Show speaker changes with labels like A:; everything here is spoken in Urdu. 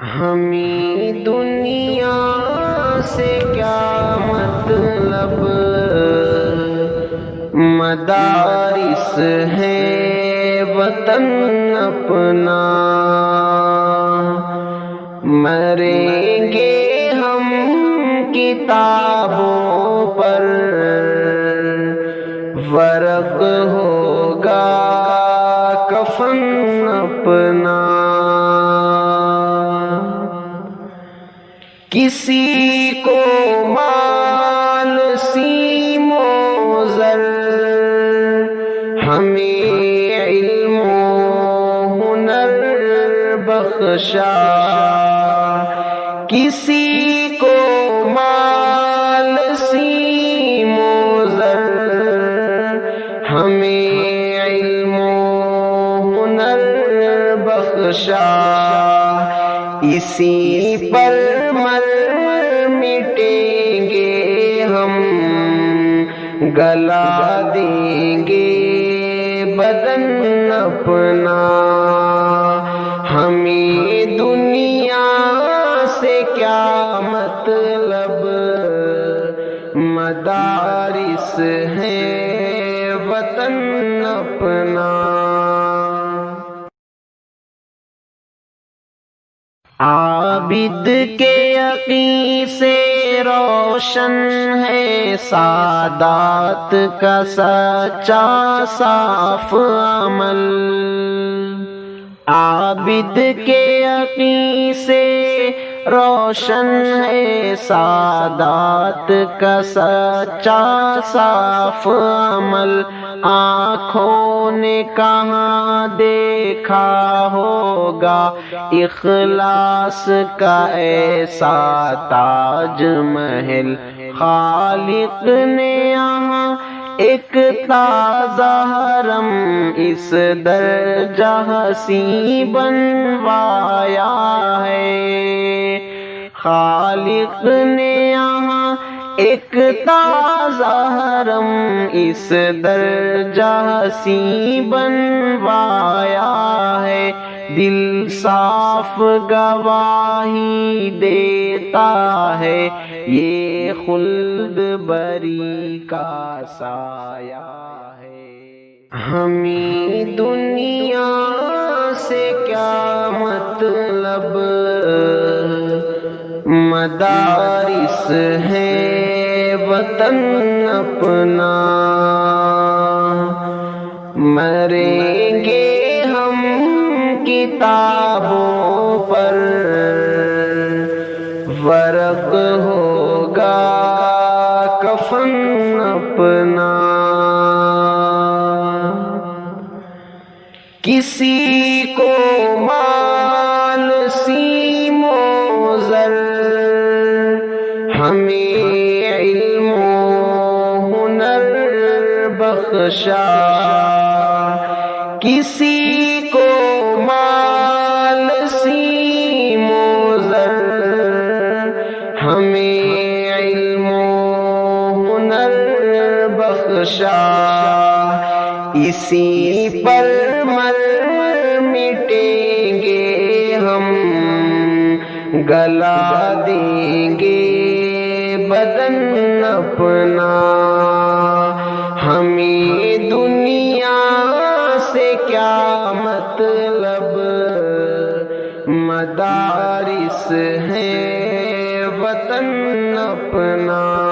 A: ہمیں دنیا سے کیا مطلب، مدارس ہے وطن اپنا، مریں گے ہم کتابوں پر، ورق ہوگا کفن اپنا۔ کسی کو مال سیم و زر، ہمیں علم و ہنر بخشا، کسی کو مال سیم و زر، ہمیں علم و ہنر بخشا، اسی پر مر مٹیں گے ہم، گلا دیں گے بدن اپنا۔ ہمیں دنیا سے کیا مطلب، مدارس ہے وطن اپنا۔ عابد کے یقین سے روشن ہے سعادت کا سچا صاف عمل، عابد کے یقین سے روشن ہے سعادت کا سچا صاف عمل، آنکھوں نے کہاں دیکھا ہوگا اخلاص کا ایسا تاج محل، خالق نے یہاں ایک تازہ حرم اس درجہ حسین بنوایا ہے، خالق نے یہاں ایک تازہ حرم اس درجہ حسین بنوایا ہے، دل صاف گواہی دیتا ہے یہ خلد بری کا سایہ ہے۔ ہمیں دنیا سے کیا مطلب، مدارس ہے وطن اپنا، مریں گے ہم کتابوں پر، ورق ہوگا کفن اپنا۔ کسی کو مال سیم و زر، ہمیں علم و ہنر بخشا، کسی کو مال سیم و زر، ہمیں علم و ہنر بخشا، اسی پر مر مٹیں گے ہم، گلا دیں گے بدن اپنا۔ ہمیں دنیا سے کیا مطلب، مدارس ہے وطن اپنا۔